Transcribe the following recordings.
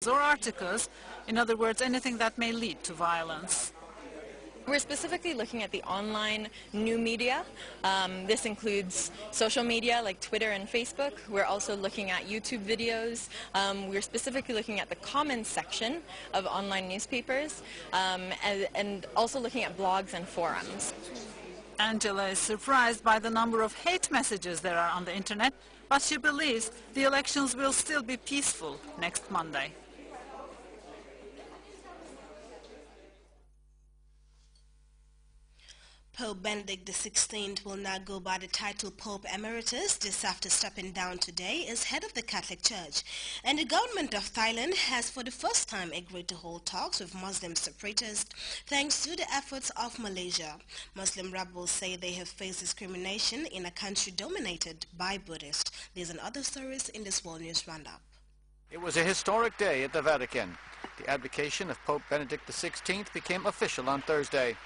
ads or articles, in other words, anything that may lead to violence. We're specifically looking at the online new media. This includes social media like Twitter and Facebook. We're also looking at YouTube videos. We're specifically looking at the comments section of online newspapers and also looking at blogs and forums. Angela is surprised by the number of hate messages there are on the internet, but she believes the elections will still be peaceful next Monday. Pope Benedict XVI will now go by the title Pope Emeritus just after stepping down today as head of the Catholic Church. And the government of Thailand has for the first time agreed to hold talks with Muslim separatists thanks to the efforts of Malaysia. Muslim rebels say they have faced discrimination in a country dominated by Buddhists. These and other stories in this World News Roundup. It was a historic day at the Vatican. The abdication of Pope Benedict XVI became official on Thursday.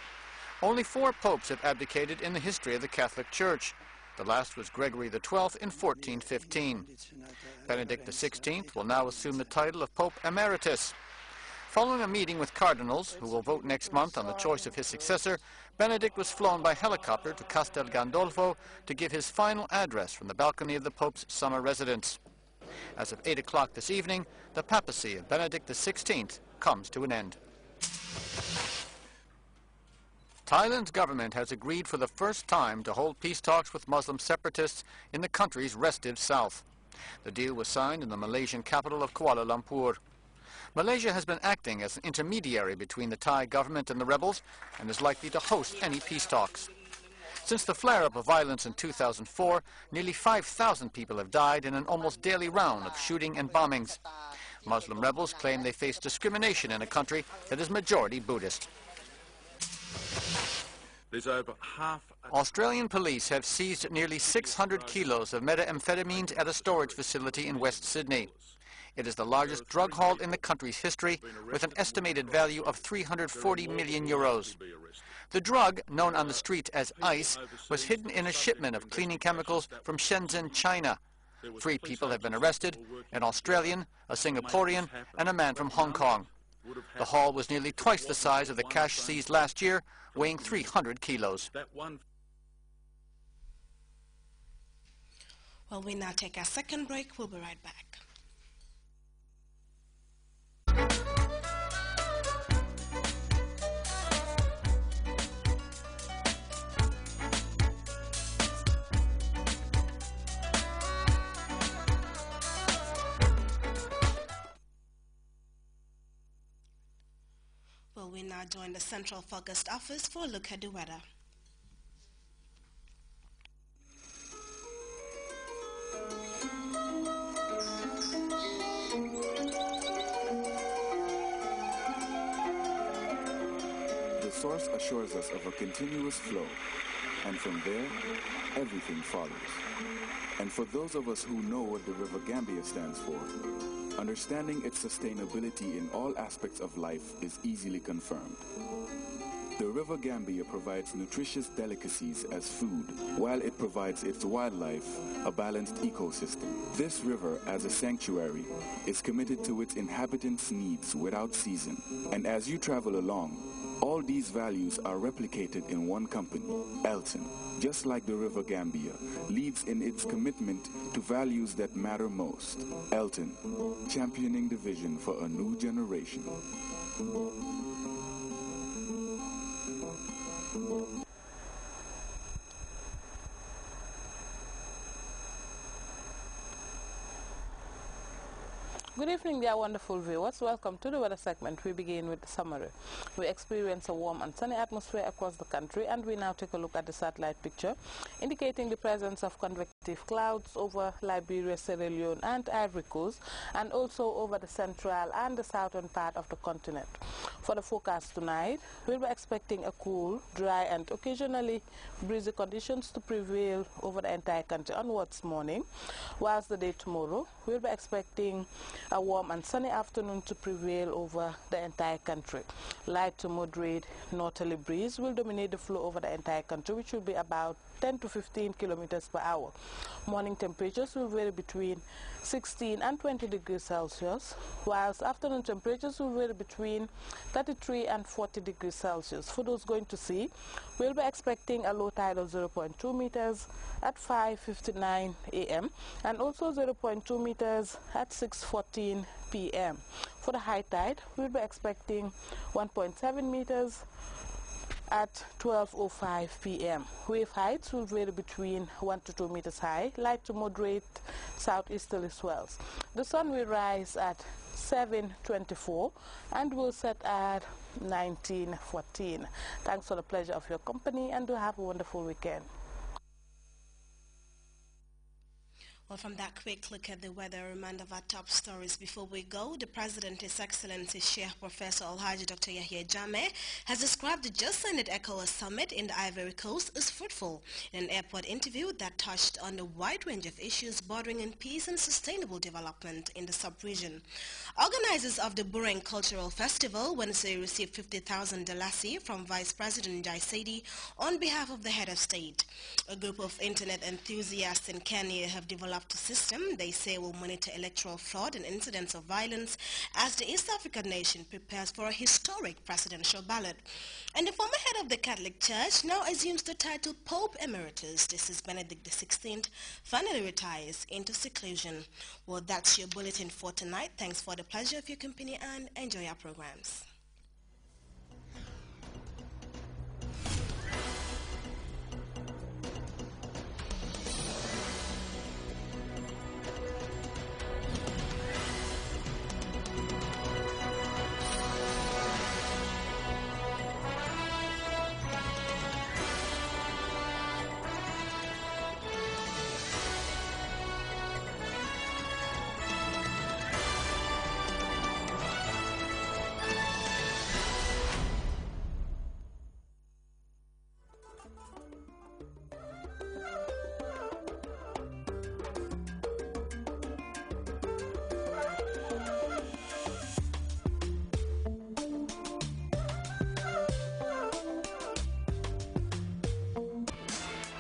Only 4 popes have abdicated in the history of the Catholic Church. The last was Gregory XII in 1415. Benedict XVI will now assume the title of Pope Emeritus. Following a meeting with cardinals, who will vote next month on the choice of his successor, Benedict was flown by helicopter to Castel Gandolfo to give his final address from the balcony of the Pope's summer residence. As of 8 o'clock this evening, the papacy of Benedict XVI comes to an end. Thailand's government has agreed for the first time to hold peace talks with Muslim separatists in the country's restive south. The deal was signed in the Malaysian capital of Kuala Lumpur. Malaysia has been acting as an intermediary between the Thai government and the rebels and is likely to host any peace talks. Since the flare-up of violence in 2004, nearly 5,000 people have died in an almost daily round of shooting and bombings. Muslim rebels claim they face discrimination in a country that is majority Buddhist. Australian police have seized nearly 600 kilos of methamphetamines at a storage facility in West Sydney. It is the largest drug haul in the country's history, with an estimated value of 340 million euros. The drug, known on the street as ice, was hidden in a shipment of cleaning chemicals from Shenzhen, China. 3 people have been arrested, an Australian, a Singaporean, and a man from Hong Kong. The haul was nearly twice the size of the cash seized last year, weighing 300 kilos. Well, we now take our second break. We'll be right back. Well, we now join the Central Focused Office for a look at the weather. The source assures us of a continuous flow, and from there, everything follows. And for those of us who know what the River Gambia stands for, understanding its sustainability in all aspects of life is easily confirmed. The River Gambia provides nutritious delicacies as food, while it provides its wildlife a balanced ecosystem. This river, as a sanctuary, is committed to its inhabitants' needs without season. And as you travel along, all these values are replicated in one company, Elton. Just like the River Gambia, leads in its commitment to values that matter most. Elton, championing the vision for a new generation. Good evening, dear wonderful viewers. Welcome to the weather segment. We begin with the summary. We experience a warm and sunny atmosphere across the country, and we now take a look at the satellite picture indicating the presence of convective clouds over Liberia, Sierra Leone and Ivory Coast, and also over the central and the southern part of the continent. For the forecast tonight, we'll be expecting a cool, dry and occasionally breezy conditions to prevail over the entire country onwards morning, whilst the day tomorrow, we'll be expecting a warm and sunny afternoon to prevail over the entire country. Light to moderate northerly breeze will dominate the flow over the entire country, which will be about 10 to 15 kilometers per hour. Morning temperatures will vary between 16 and 20 degrees Celsius, whilst afternoon temperatures will vary between 33 and 40 degrees Celsius. For those going to sea, we'll be expecting a low tide of 0.2 meters at 5:59 a.m. and also 0.2 meters at 6:14 p.m. For the high tide, we'll be expecting 1.7 meters at 12:05 p.m. Wave heights will vary between 1 to 2 meters high, light to moderate southeasterly swells. The sun will rise at 7:24 and will set at 19:14. Thanks for the pleasure of your company, and do have a wonderful weekend. Well, from that quick look at the weather, a reminder of our top stories before we go. The President, His Excellency Sheikh Professor Alhaji Dr. Yahya Jammeh, has described the just-ended ECOWAS summit in the Ivory Coast as fruitful in an airport interview that touched on a wide range of issues bordering on peace and sustainable development in the sub-region. Organizers of the Bureng Cultural Festival Wednesday received 50,000 dalasi from Vice President Jai Saidi on behalf of the head of state. A group of internet enthusiasts in Kenya have developed a system they say will monitor electoral fraud and incidents of violence as the East African nation prepares for a historic presidential ballot. And the former head of the Catholic Church now assumes the title Pope Emeritus. This is Benedict XVI, finally retires into seclusion. Well, that's your bulletin for tonight. Thanks for the pleasure of your company and enjoy our programs.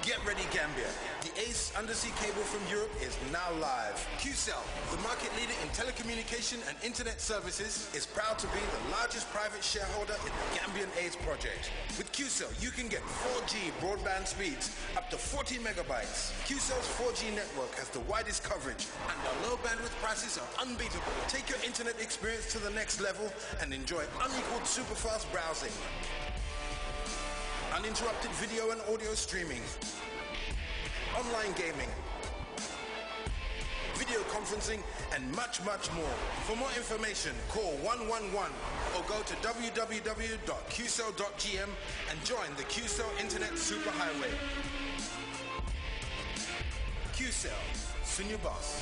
Get ready, Gambia. The ACE undersea cable from Europe is now live. QCell, the market leader in telecommunication and internet services, is proud to be the largest private shareholder in the Gambian ACE project. With QCell, you can get 4G broadband speeds up to 40 megabytes. QCell's 4G network has the widest coverage, and our low bandwidth prices are unbeatable. Take your internet experience to the next level and enjoy unequaled superfast browsing, uninterrupted video and audio streaming, online gaming, video conferencing, and much, much more. For more information, call 111 or go to www.qcell.gm and join the QCell Internet Superhighway. QCell, soon your boss.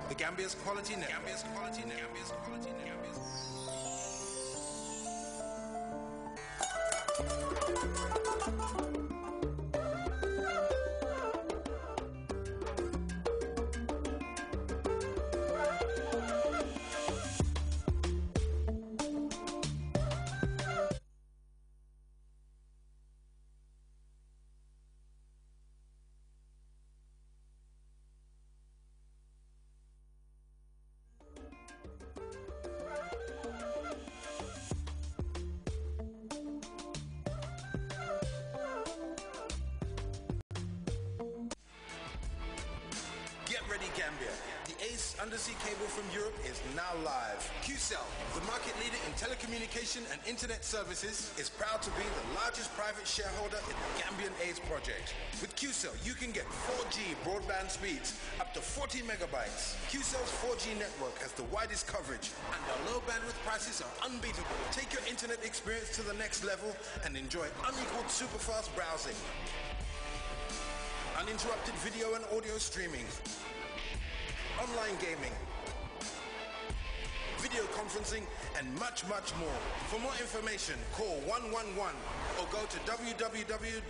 The Gambia's quality network. Gambia's quality network. Gambia's quality network. Get ready, Gambia. The ACE undersea cable from Europe is now live. QCell, the market leader in telecommunication and internet services, is proud to be the largest private shareholder in the Gambian ACE project. With QCell, you can get 4G broadband speeds up to 40 megabytes. QCell's 4G network has the widest coverage, and our low bandwidth prices are unbeatable. Take your internet experience to the next level and enjoy unequaled superfast browsing, uninterrupted video and audio streaming, online gaming, video conferencing, and much, much more. For more information, call 111 or go to www.qcell.gm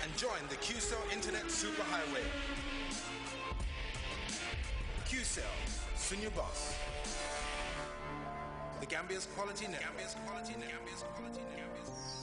and join the QCell Internet Superhighway. QCell, soon your boss. The Gambia's quality network. Gambia's quality network. Gambia's quality network.